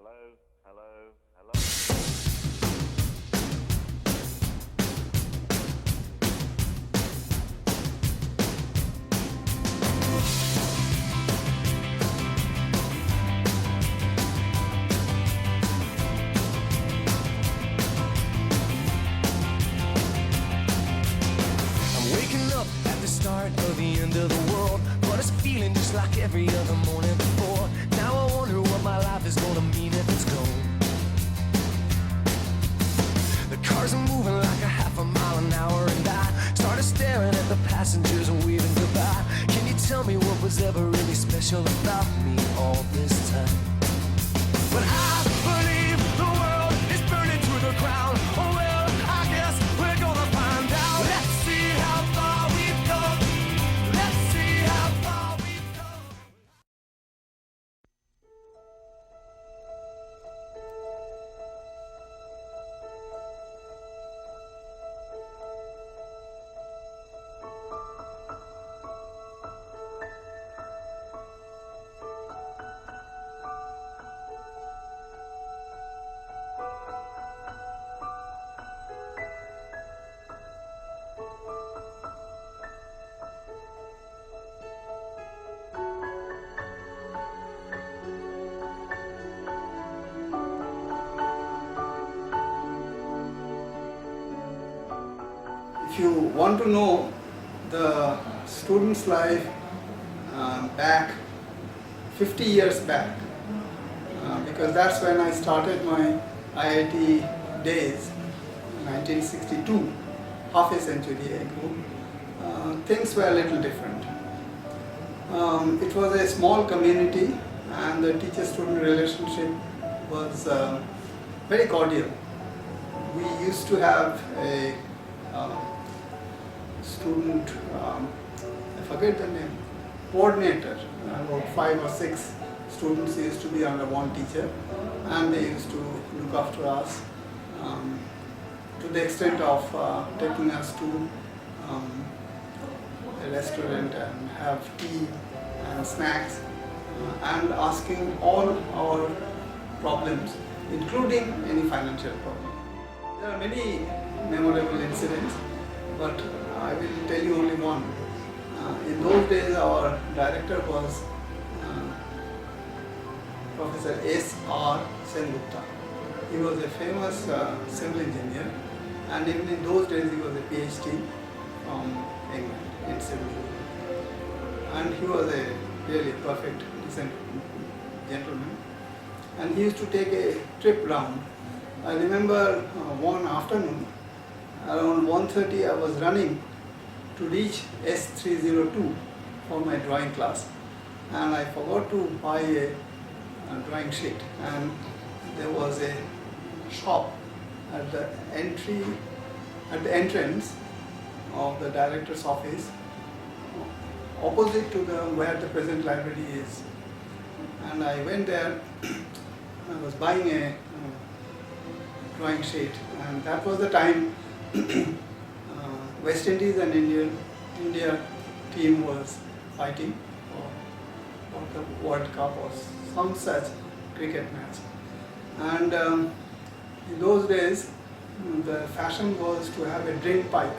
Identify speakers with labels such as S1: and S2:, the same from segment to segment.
S1: Hello, hello, hello.
S2: I'm waking up at the start of the end of the world, but it's feeling just like every other morning before. Now I wonder what my life is gonna mean if it's gone. The cars are moving like a half a mile an hour, and I started staring at the passengers and waving goodbye. Can you tell me what was ever really special about me all this time? But I believe the world is burning to the ground. Oh well, I guess we're gonna find out. Let's see how far we've come. Let's see how far we've come.
S3: If you want to know the student's life back 50 years back, because that's when I started my IIT days, 1962, half a century ago, things were a little different. It was a small community and the teacher-student relationship was very cordial. We used to have a student, I forget the name, coordinator. About 5 or 6 students used to be under one teacher, and they used to look after us to the extent of taking us to a restaurant and have tea and snacks and asking all our problems, including any financial problem. There are many memorable incidents, but I will tell you only one. In those days, our director was Professor S.R. Sengupta. He was a famous civil engineer, and even in those days, he was a PhD from England in civil engineering. And he was a really perfect, decent gentleman. And he used to take a trip round. I remember one afternoon, around 1:30, I was running to reach S302 for my drawing class, and I forgot to buy a drawing sheet, and there was a shop at the entrance of the director's office, opposite to where the present library is. And I went there. I was buying a drawing sheet, and that was the time West Indies and India team was fighting for the World Cup or some such cricket match. And in those days, the fashion was to have a drain pipe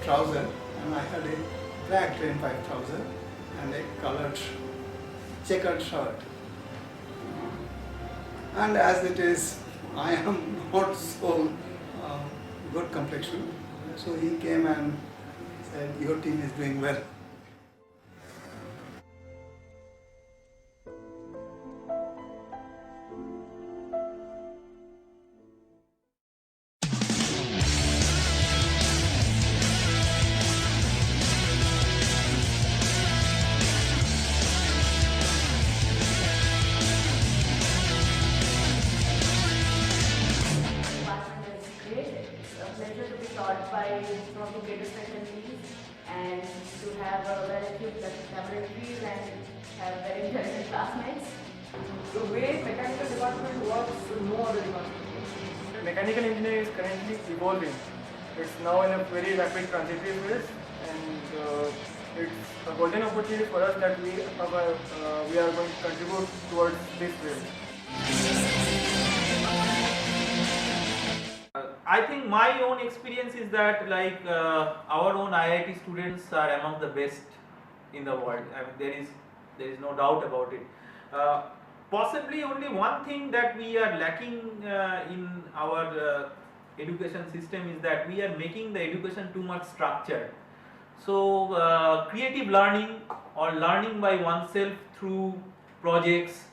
S3: trouser, and I had a black drain pipe trouser and a colored checkered shirt. And as it is, I am not so good complexion. So he came and said, "Your team is doing well."
S4: Pleasure to be taught by some of the greatest faculties and to have a well-equipped laboratories and have very intelligent classmates.
S5: The way mechanical department works in no other department. Mechanical engineering is currently evolving. It's now in a very rapid transitory phase, and it's a golden opportunity for us that we are going to contribute towards this field.
S6: I think my own experience is that our own IIT students are among the best in the world. I mean, there is no doubt about it. Possibly only one thing that we are lacking in our education system is that we are making the education too much structured. So creative learning or learning by oneself through projects,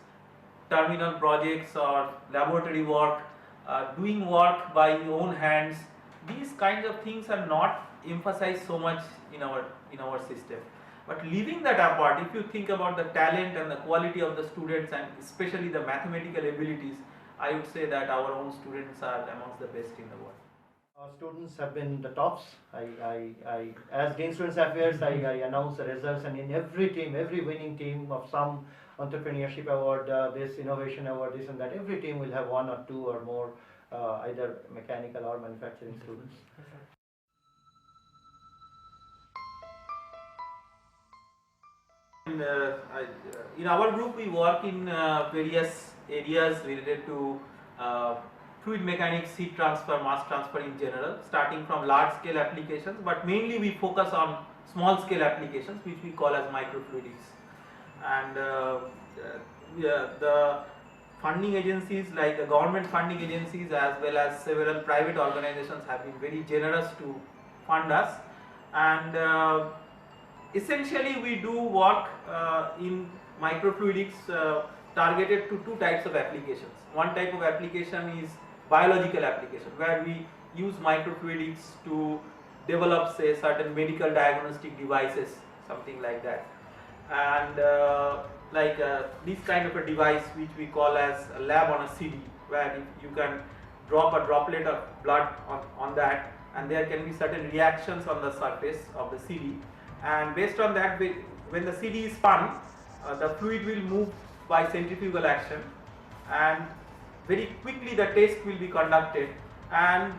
S6: terminal projects or laboratory work, doing work by your own hands, these kinds of things are not emphasized so much in our system. But leaving that apart, if you think about the talent and the quality of the students and especially the mathematical abilities, I would say that our own students are amongst the best in the world.
S7: Our students have been the tops. As Dean Students Affairs, I announce the results, and in every team, every winning team of some entrepreneurship award, this innovation award, this and that, every team will have one or two or more either mechanical or manufacturing students.
S6: In our group, we work in various areas related to fluid mechanics, heat transfer, mass transfer in general, starting from large scale applications, but mainly we focus on small scale applications which we call as microfluidics. And the funding agencies, like the government funding agencies as well as several private organizations, have been very generous to fund us. And essentially we do work in microfluidics targeted to two types of applications. One type of application is biological application, where we use microfluidics to develop, say, certain medical diagnostic devices, something like that. And this kind of a device which we call as a lab on a CD, where you can drop a droplet of blood on that, and there can be certain reactions on the surface of the CD, and based on that, when the CD is spun, the fluid will move by centrifugal action, and very quickly the test will be conducted, and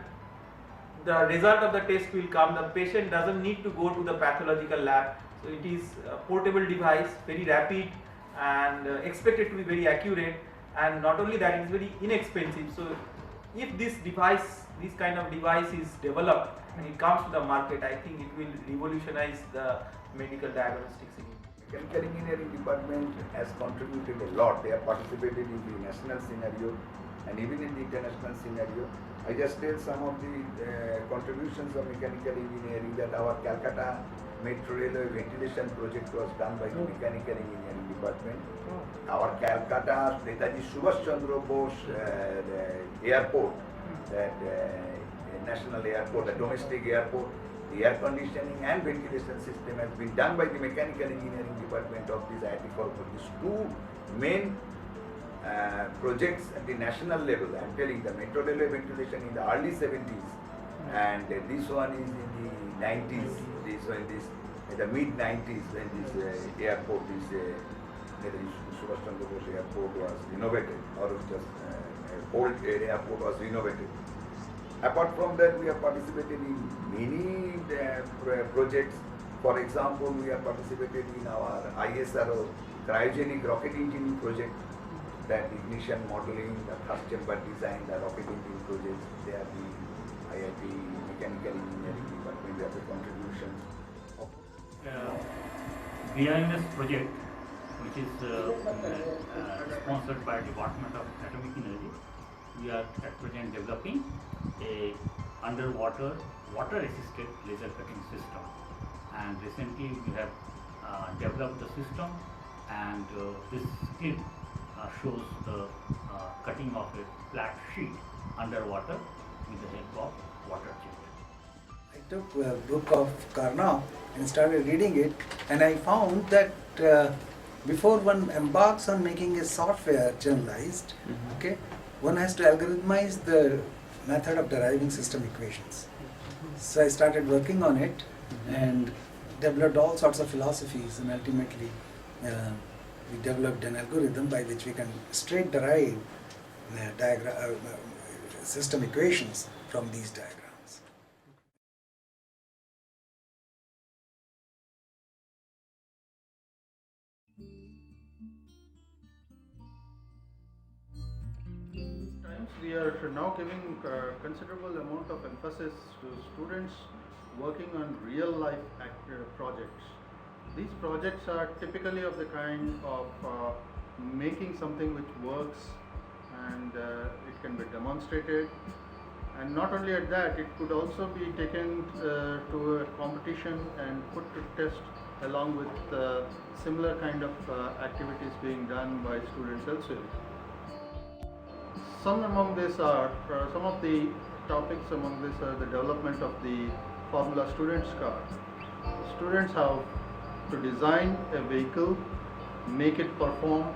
S6: the result of the test will come. The patient doesn't need to go to the pathological lab, so it is a portable device, very rapid and expected to be very accurate, and not only that, it is very inexpensive. So if this kind of device is developed and it comes to the market, I think it will revolutionize the medical diagnostics in India.
S8: Mechanical engineering department has contributed a lot. They have participated in the national scenario and even in the international scenario. I just tell some of the contributions of mechanical engineering, that our Calcutta Metro Railway ventilation project was done by the mechanical engineering department. Our Calcutta Netaji Subhash Chandra Bose airport, that national airport, the domestic airport, the air conditioning and ventilation system has been done by the mechanical engineering department of this IIT Kharagpur. These two main projects at the national level. I am telling the Metro Railway ventilation in the early 70s, and this one is in the 90s. This one is in the mid 90s when this airport, this Subhash Chandra Bose airport was renovated, or just old airport was renovated. Apart from that, we have participated in many projects. For example, we have participated in our ISRO cryogenic rocket engine project, that ignition modeling, the thrust chamber design, the rocket engine projects. They are the IIT Mechanical Engineering Department. They have the contributions.
S9: BIMS project, which is sponsored by Department of Atomic Energy. We are at present developing a underwater water-assisted laser cutting system, and recently we have developed the system, and this skid shows the cutting of a flat sheet underwater with the help of water jet.
S10: I took a book of Carnot and started reading it, and I found that before one embarks on making a software generalized, okay, one has to algorithmize the method of deriving system equations. So I started working on it and developed all sorts of philosophies, and ultimately we developed an algorithm by which we can straight derive system equations from these diagrams.
S11: we are now giving considerable amount of emphasis to students working on real life projects. These projects are typically of the kind of making something which works and it can be demonstrated, and not only at that, it could also be taken to a competition and put to test along with similar kind of activities being done by students elsewhere. Some of the topics among this are the development of the Formula Students Car. Students have to design a vehicle, make it perform,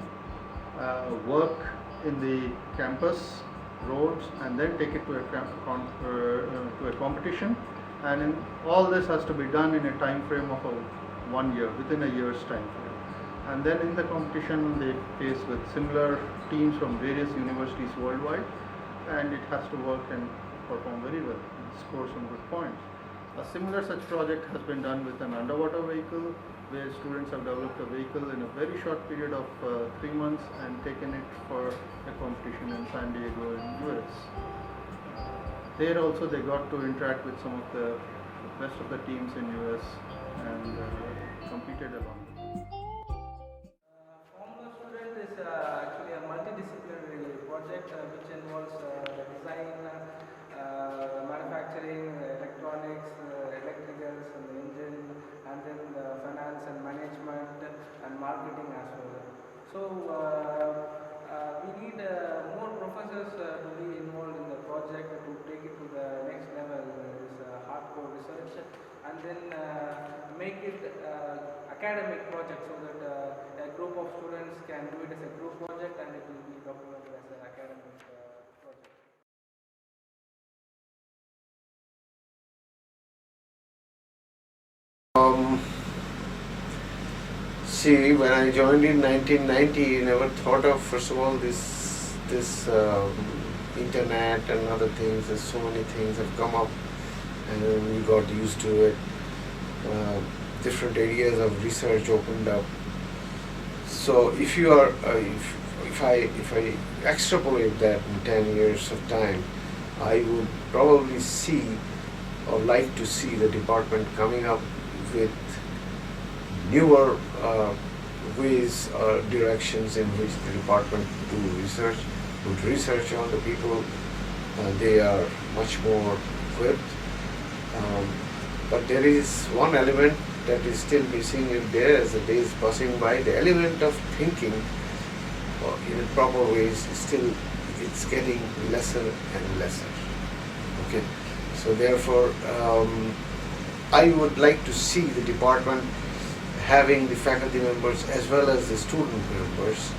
S11: work in the campus roads, and then take it to a competition. And all this has to be done in a time frame of 1 year, within a year's time frame. And then in the competition they face with similar teams from various universities worldwide, and it has to work and perform very well and score some good points. A similar such project has been done with an underwater vehicle, where students have developed a vehicle in a very short period of 3 months and taken it for a competition in San Diego in US. There also they got to interact with some of the best of the teams in US and competed along.
S12: Formula Student is actually a multidisciplinary project which involves design, manufacturing, electronics, electricals, and the engine, and then the finance and management and marketing as well. So we need more professors to be involved in the project to take it to the next level, this hardcore research, and then make it academic project, so that a group of students can do it as a group project and it will be documented as an academic project.
S13: See, when I joined in 1990, I never thought of, first of all, this internet and other things. There's so many things have come up, and we got used to it. Different areas of research opened up. So if you are, if I extrapolate that in 10 years of time, I would probably see or like to see the department coming up with newer ways or directions in which the department would research on the people. They are much more equipped. But there is one element that is still missing in there as the days passing by. The element of thinking in proper ways still, it's getting lesser and lesser. Okay, so therefore I would like to see the department having the faculty members as well as the student members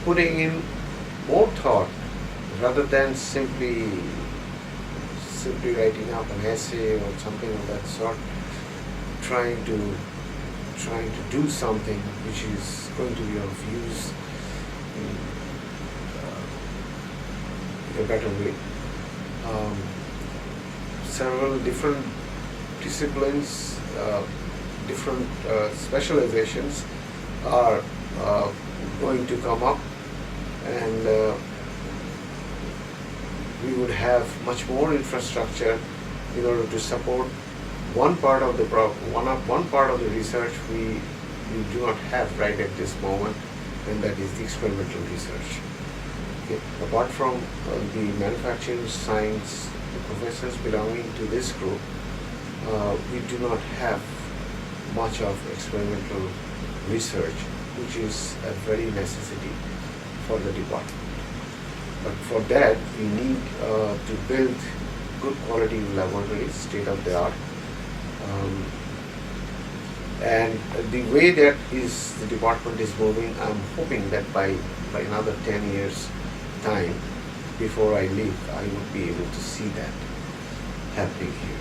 S13: putting in more thought rather than simply writing up an essay or something of that sort, trying to do something which is going to be of use in a better way. Several different disciplines, different specializations are going to come up, and we would have much more infrastructure in order to support one part of the research we do not have right at this moment, and that is the experimental research. Okay. Apart from the manufacturing science, the professors belonging to this group, we do not have much of experimental research, which is a very necessity for the department. But for that, we need to build good quality laboratories, state of the art. And the way that the department is moving, I'm hoping that by another 10 years time, before I leave, I would be able to see that happening here.